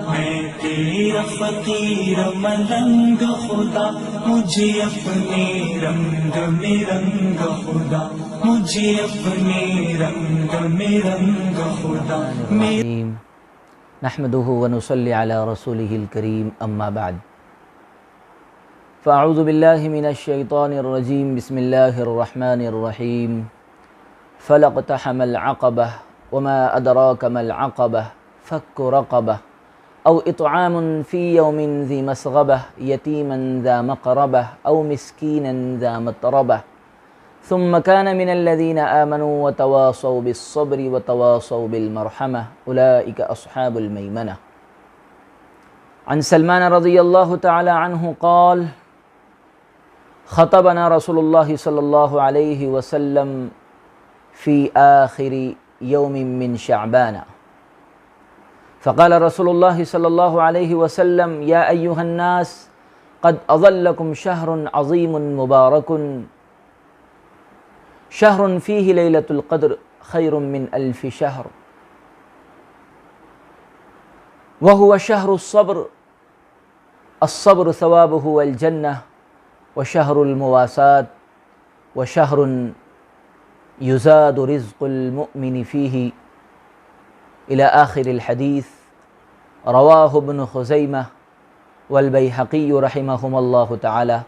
میں تیرا فقیر ملنگ خدا، مجھے اپنے رنگ میں رنگ خدا، مجھے اپنے رنگ میں رنگ خدا۔ نحمده ونصلي على رسوله الكريم اما بعد فاعوذ بالله من الشيطان الرجيم بسم الله الرحمن الرحيم فلا اقتحم العقبة وما أدراك ما العقبة فك رقبة أو إطعام في يوم ذي مسغبة يتيما ذا مقربة أو مسكينا ذا متربة ثم كان من الذين آمنوا وتواصوا بالصبر وتواصوا بالمرحمة أولئك أصحاب الميمنة۔ عن سلمان رضي الله تعالى عنه قال: خطبنا رسول الله صلى الله عليه وسلم في آخر يوم من شعبان، فقال رسول الله صلى الله عليه وسلم: يا أيها الناس قد أظلكم شهر عظيم مبارك، شهر فيه ليلة القدر خير من 1000 شهر، وهو شهر الصبر، الصبر ثوابه الجنة، وشهر المواساة، وشهر يزاد رزق المؤمن فيه، إلى آخر الحديث، رواه ابن خزيمة والبيهقي رحمهم الله تعالى۔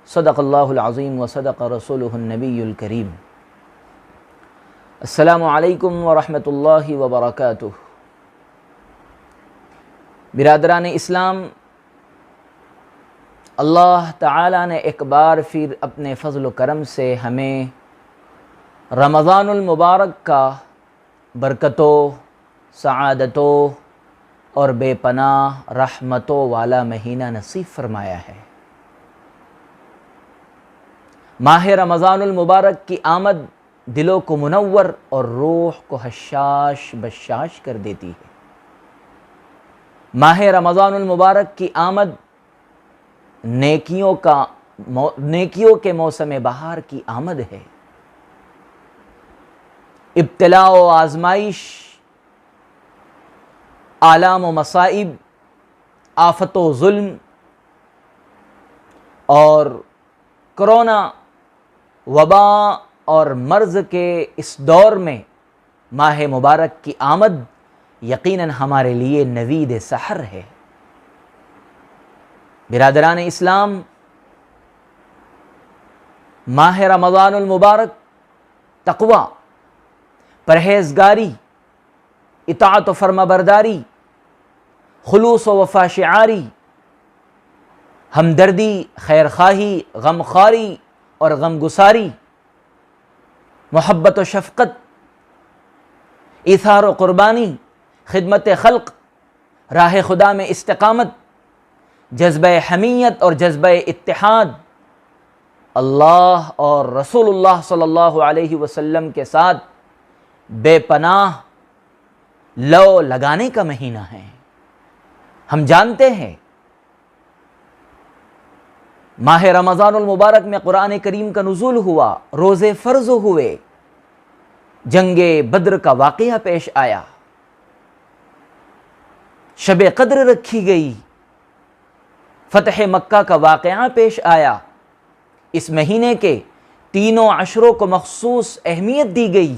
صدق الله العظيم وصدق رسوله النبي الكريم۔ السلام علیکم ورحمۃ اللہ وبرکاتہ۔ برادران اسلام، اللہ تعالیٰ نے ایک بار پھر اپنے فضل و کرم سے ہمیں رمضان المبارک کا برکتوں، سعادتوں اور بے پناہ رحمتوں والا مہینہ نصیب فرمایا ہے۔ ماہ رمضان المبارک کی آمد دلوں کو منور اور روح کو حشاش بشاش کر دیتی ہے۔ ماہ رمضان المبارک کی آمد نیکیوں کے موسم بہار کی آمد ہے۔ ابتلاء و آزمائش، آلام و مصائب، آفت و ظلم اور کرونا وبا اور مرض کے اس دور میں ماہ مبارک کی آمد یقیناً ہمارے لیے نوید سحر ہے۔ برادران اسلام، ماہ رمضان المبارک تقوی، پرہیزگاری، اطاعت و فرمانبرداری، خلوص و وفا شعاری، ہمدردی، خیرخواہی، غمخواری اور غمگساری، محبت و شفقت، ایثار و قربانی، خدمت خلق، راہ خدا میں استقامت، جذبہ حمیت اور جذبہ اتحاد، اللہ اور رسول اللہ صلی اللہ علیہ وسلم کے ساتھ بے پناہ لو لگانے کا مہینہ ہے۔ ہم جانتے ہیں ماہ رمضان المبارک میں قرآن کریم کا نزول ہوا، روزے فرض ہوئے، جنگ بدر کا واقعہ پیش آیا، شب قدر رکھی گئی، فتح مکہ کا واقعہ پیش آیا، اس مہینے کے تینوں عشروں کو مخصوص اہمیت دی گئی،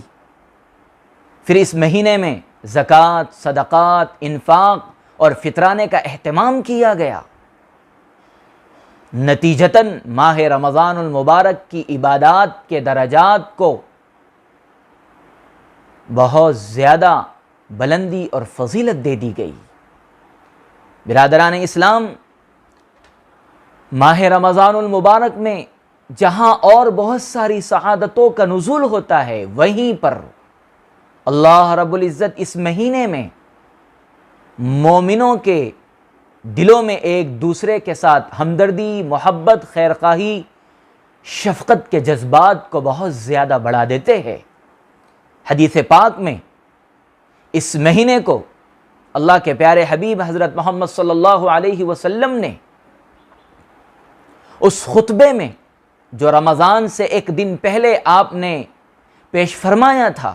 پھر اس مہینے میں زکوٰۃ، صدقات، انفاق اور فطرانے کا اہتمام کیا گیا۔ نتیجتاً ماہ رمضان المبارک کی عبادات کے درجات کو بہت زیادہ بلندی اور فضیلت دے دی گئی۔ برادران اسلام، ماہ رمضان المبارک میں جہاں اور بہت ساری سعادتوں کا نزول ہوتا ہے، وہیں پر اللہ رب العزت اس مہینے میں مومنوں کے دلوں میں ایک دوسرے کے ساتھ ہمدردی، محبت، خیرخواہی، شفقت کے جذبات کو بہت زیادہ بڑھا دیتے ہیں۔ حدیث پاک میں اس مہینے کو اللہ کے پیارے حبیب حضرت محمد صلی اللہ علیہ وسلم نے اس خطبے میں جو رمضان سے ایک دن پہلے آپ نے پیش فرمایا تھا،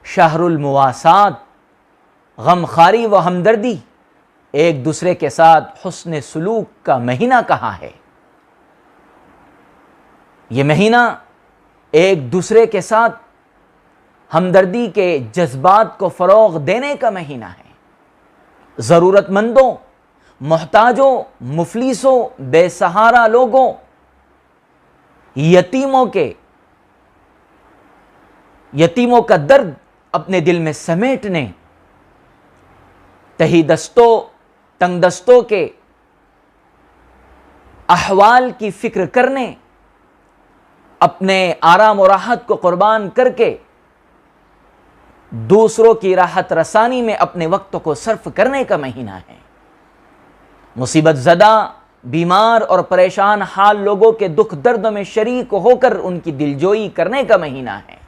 شہر المواسات، غمخواری و ہمدردی، ایک دوسرے کے ساتھ حسن سلوک کا مہینہ کہاں ہے؟ یہ مہینہ ایک دوسرے کے ساتھ ہمدردی کے جذبات کو فروغ دینے کا مہینہ ہے۔ ضرورت مندوں، محتاجوں، مفلسوں، بے سہارا لوگوں، یتیموں کا درد اپنے دل میں سمیٹنے، تہی دستوں، تنگ دستوں کے احوال کی فکر کرنے، اپنے آرام و راحت کو قربان کر کے دوسروں کی راحت رسانی میں اپنے وقت کو صرف کرنے کا مہینہ ہے۔ مصیبت زدہ، بیمار اور پریشان حال لوگوں کے دکھ درد میں شریک ہو کر ان کی دلجوئی کرنے کا مہینہ ہے۔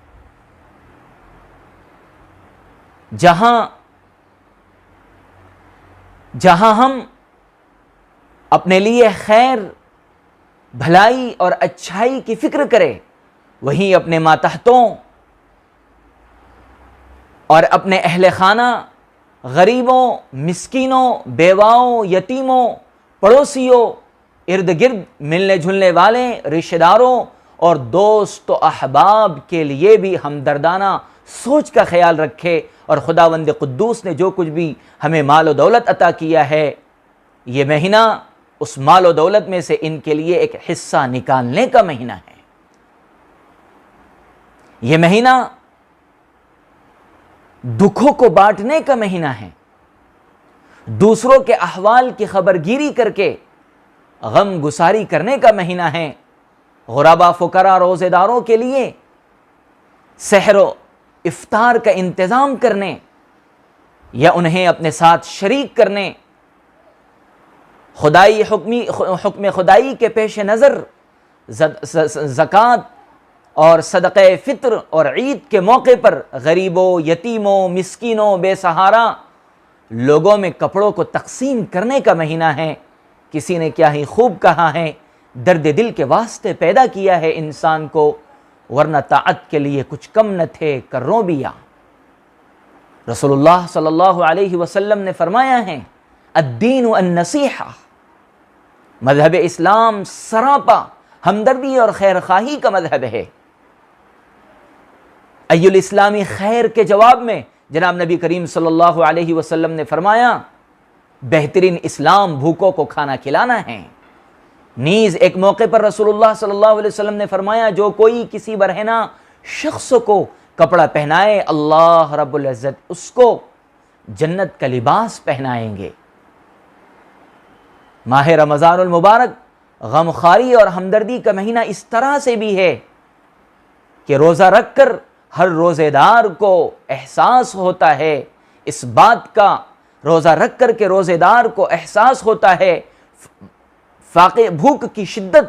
جہاں ہم اپنے لیے خیر، بھلائی اور اچھائی کی فکر کریں، وہیں اپنے ماتحتوں اور اپنے اہل خانہ، غریبوں، مسکینوں، بیواؤں، یتیموں، پڑوسیوں، ارد گرد ملنے جلنے والے رشتہ داروں اور دوست و احباب کے لیے بھی ہمدردانہ سوچ کا خیال رکھے، اور خداوند قدوس نے جو کچھ بھی ہمیں مال و دولت عطا کیا ہے، یہ مہینہ اس مال و دولت میں سے ان کے لیے ایک حصہ نکالنے کا مہینہ ہے۔ یہ مہینہ دکھوں کو بانٹنے کا مہینہ ہے، دوسروں کے احوال کی خبرگیری کر کے غم گساری کرنے کا مہینہ ہے، غربا فقراء روزے داروں کے لیے سحر و افطار کا انتظام کرنے یا انہیں اپنے ساتھ شریک کرنے، حکم خدائی کے پیش نظر زکوٰۃ اور صدقہ فطر اور عید کے موقع پر غریبوں، یتیموں، مسکینوں، بے سہارا لوگوں میں کپڑوں کو تقسیم کرنے کا مہینہ ہے۔ کسی نے کیا ہی خوب کہا ہے، درد دل کے واسطے پیدا کیا ہے انسان کو، ورنہ طاعت کے لیے کچھ کم نہ تھے کروں بیا۔ رسول اللہ صلی اللہ علیہ وسلم نے فرمایا ہے، الدین النصیحہ، مذہب اسلام سراپا ہمدردی اور خیر خواہی کا مذہب ہے۔ ای الاسلامی خیر کے جواب میں جناب نبی کریم صلی اللہ علیہ وسلم نے فرمایا، بہترین اسلام بھوکوں کو کھانا کھلانا ہے۔ نیز ایک موقع پر رسول اللہ صلی اللہ علیہ وسلم نے فرمایا، جو کوئی کسی برہنہ شخص کو کپڑا پہنائے، اللہ رب العزت اس کو جنت کا لباس پہنائیں گے۔ ماہ رمضان المبارک غمخواری اور ہمدردی کا مہینہ اس طرح سے بھی ہے کہ روزہ رکھ کر ہر روزے دار کو احساس ہوتا ہے، اس بات کا روزہ رکھ کر کے روزے دار کو احساس ہوتا ہے فاقے بھوک کی شدت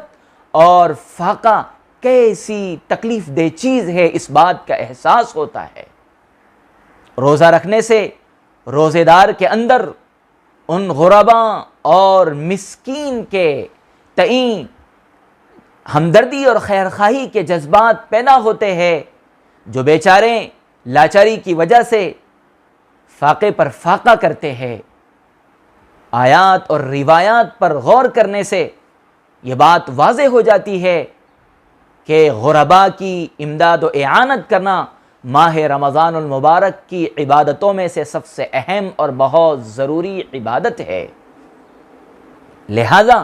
اور فاقہ کیسی تکلیف دہ چیز ہے، اس بات کا احساس ہوتا ہے۔ روزہ رکھنے سے روزے دار کے اندر ان غرباء اور مسکین کے تئیں ہمدردی اور خیر خواہی کے جذبات پیدا ہوتے ہیں، جو بیچارے لاچاری کی وجہ سے فاقے پر فاقہ کرتے ہیں۔ آیات اور روایات پر غور کرنے سے یہ بات واضح ہو جاتی ہے کہ غرباء کی امداد و اعانت کرنا ماہ رمضان المبارک کی عبادتوں میں سے سب سے اہم اور بہت ضروری عبادت ہے۔ لہذا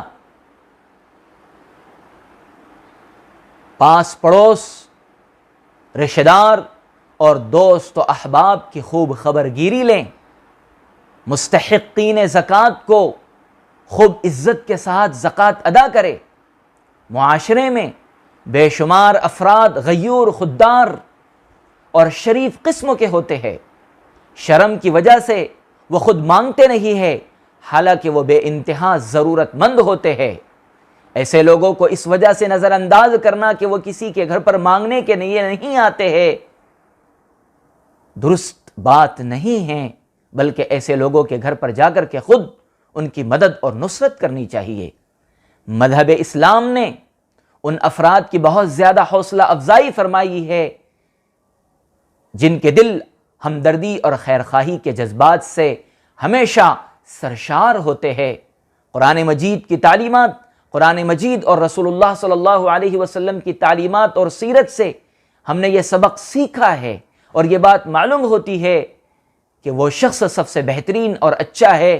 پاس پڑوس، رشتہ دار اور دوست و احباب کی خوب خبرگیری لیں، مستحقین زکوٰۃ کو خوب عزت کے ساتھ زکوٰۃ ادا کرے۔ معاشرے میں بے شمار افراد غیور، خوددار اور شریف قسم کے ہوتے ہیں، شرم کی وجہ سے وہ خود مانگتے نہیں ہیں، حالانکہ وہ بے انتہا ضرورت مند ہوتے ہیں۔ ایسے لوگوں کو اس وجہ سے نظر انداز کرنا کہ وہ کسی کے گھر پر مانگنے کے لیے نہیں آتے ہیں، درست بات نہیں ہے، بلکہ ایسے لوگوں کے گھر پر جا کر کے خود ان کی مدد اور نصرت کرنی چاہیے۔ مذہب اسلام نے ان افراد کی بہت زیادہ حوصلہ افزائی فرمائی ہے جن کے دل ہمدردی اور خیر خواہی کے جذبات سے ہمیشہ سرشار ہوتے ہیں۔ قرآن مجید کی تعلیمات، قرآن مجید اور رسول اللہ صلی اللہ علیہ وسلم کی تعلیمات اور سیرت سے ہم نے یہ سبق سیکھا ہے، اور یہ بات معلوم ہوتی ہے کہ وہ شخص سب سے بہترین اور اچھا ہے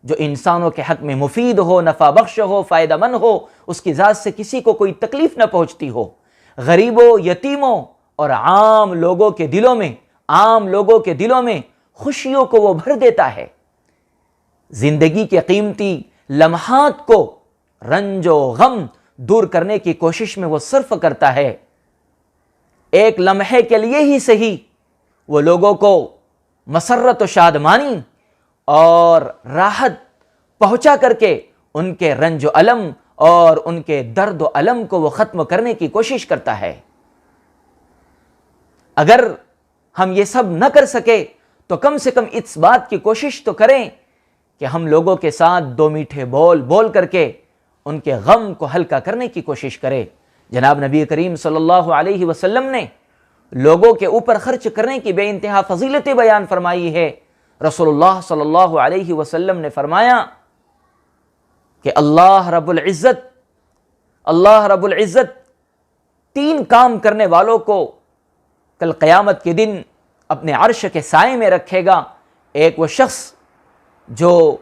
جو انسانوں کے حق میں مفید ہو، نفع بخش ہو، فائدہ مند ہو، اس کی ذات سے کسی کو کوئی تکلیف نہ پہنچتی ہو، غریبوں، یتیموں اور عام لوگوں کے دلوں میں خوشیوں کو وہ بھر دیتا ہے۔ زندگی کے قیمتی لمحات کو رنج و غم دور کرنے کی کوشش میں وہ صرف کرتا ہے۔ ایک لمحے کے لیے ہی صحیح وہ لوگوں کو مسرت و شادمانی اور راحت پہنچا کر کے ان کے رنج و الم اور ان کے درد و الم کو وہ ختم کرنے کی کوشش کرتا ہے۔ اگر ہم یہ سب نہ کر سکے تو کم سے کم اس بات کی کوشش تو کریں کہ ہم لوگوں کے ساتھ دو میٹھے بول بول کر کے ان کے غم کو ہلکا کرنے کی کوشش کریں۔ جناب نبی کریم صلی اللہ علیہ وسلم نے لوگوں کے اوپر خرچ کرنے کی بے انتہا فضیلتیں بیان فرمائی ہے۔ رسول اللہ صلی اللہ علیہ وسلم نے فرمایا کہ اللہ رب العزت 3 کام کرنے والوں کو کل قیامت کے دن اپنے عرش کے سائے میں رکھے گا۔ ایک وہ شخص جو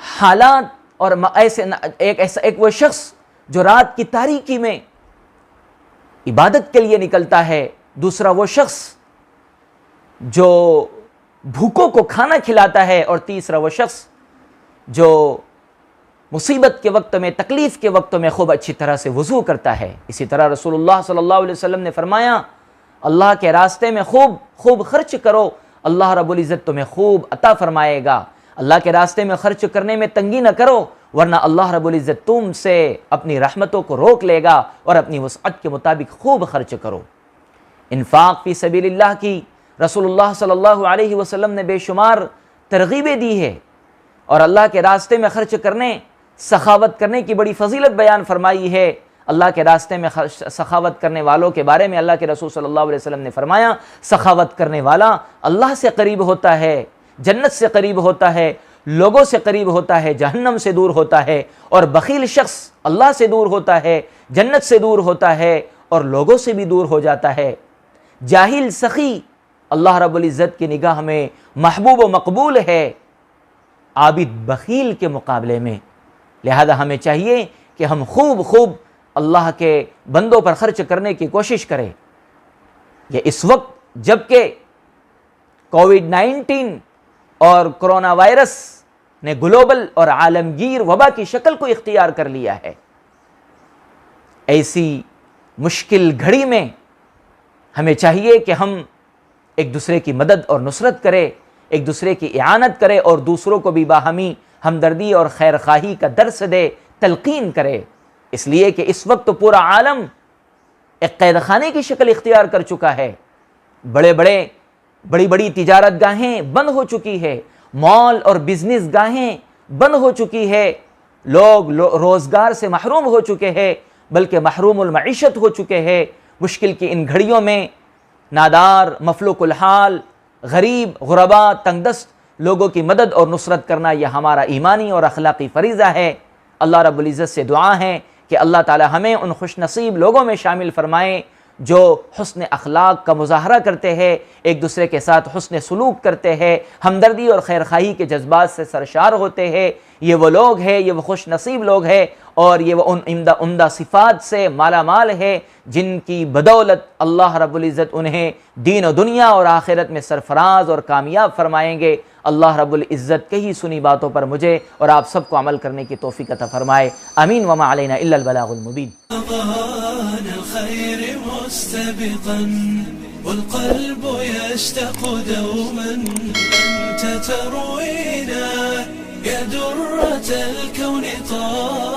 حالات اور ایک وہ شخص جو رات کی تاریکی میں عبادت کے لیے نکلتا ہے، دوسرا وہ شخص جو بھوکوں کو کھانا کھلاتا ہے، اور تیسرا وہ شخص جو مصیبت کے وقت میں، تکلیف کے وقت میں خوب اچھی طرح سے وضو کرتا ہے۔ اسی طرح رسول اللہ صلی اللہ علیہ وسلم نے فرمایا اللہ کے راستے میں خوب خرچ کرو، اللہ رب العزت تمہیں خوب عطا فرمائے گا۔ اللہ کے راستے میں خرچ کرنے میں تنگی نہ کرو، ورنہ اللہ رب العزت تم سے اپنی رحمتوں کو روک لے گا، اور اپنی وسعت کے مطابق خوب خرچ کرو۔ انفاق فی سبیل اللہ کی رسول اللہ صلی اللہ علیہ وسلم نے بے شمار ترغیبیں دی ہے، اور اللہ کے راستے میں خرچ کرنے، سخاوت کرنے کی بڑی فضیلت بیان فرمائی ہے۔ اللہ کے راستے میں سخاوت کرنے والوں کے بارے میں اللہ کے رسول صلی اللہ علیہ وسلم نے فرمایا سخاوت کرنے والا اللہ سے قریب ہوتا ہے، جنت سے قریب ہوتا ہے، لوگوں سے قریب ہوتا ہے، جہنم سے دور ہوتا ہے، اور بخیل شخص اللہ سے دور ہوتا ہے، جنت سے دور ہوتا ہے، اور لوگوں سے بھی دور ہو جاتا ہے۔ جاہل سخی اللہ رب العزت کی نگاہ میں محبوب و مقبول ہے عابد بخیل کے مقابلے میں۔ لہذا ہمیں چاہیے کہ ہم خوب اللہ کے بندوں پر خرچ کرنے کی کوشش کریں۔ یہ اس وقت جبکہ کووڈ-19 اور کرونا وائرس نے گلوبل اور عالمگیر وبا کی شکل کو اختیار کر لیا ہے، ایسی مشکل گھڑی میں ہمیں چاہیے کہ ہم ایک دوسرے کی مدد اور نصرت کریں، ایک دوسرے کی اعانت کریں، اور دوسروں کو بھی باہمی ہمدردی اور خیر خواہی کا درس دے، تلقین کرے۔ اس لیے کہ اس وقت تو پورا عالم ایک قید خانے کی شکل اختیار کر چکا ہے۔ بڑی تجارت گاہیں بند ہو چکی ہے، مال اور بزنس گاہیں بند ہو چکی ہے، لوگ روزگار سے محروم ہو چکے ہیں، بلکہ محروم المعیشت ہو چکے ہیں۔ مشکل کی ان گھڑیوں میں نادار، مفلوق الحال، غریب، غربا، تنگ دست لوگوں کی مدد اور نصرت کرنا یہ ہمارا ایمانی اور اخلاقی فریضہ ہے۔ اللہ رب العزت سے دعا ہے کہ اللہ تعالی ہمیں ان خوش نصیب لوگوں میں شامل فرمائیں جو حسن اخلاق کا مظاہرہ کرتے ہیں، ایک دوسرے کے ساتھ حسن سلوک کرتے ہیں، ہمدردی اور خیرخواہی کے جذبات سے سرشار ہوتے ہیں۔ یہ وہ لوگ ہیں، یہ وہ خوش نصیب لوگ ہیں، اور یہ وہ ان عمدہ صفات سے مالا مال ہے جن کی بدولت اللہ رب العزت انہیں دین و دنیا اور آخرت میں سرفراز اور کامیاب فرمائیں گے۔ اللہ رب العزت کہی سنی باتوں پر مجھے اور آپ سب کو عمل کرنے کی توفیق عطا فرمائے۔ آمین وما علینا الا البلاغ المبین۔ الخير مستبقا والقلب يشتاق دوما أنت تروينا يا درة الكون طال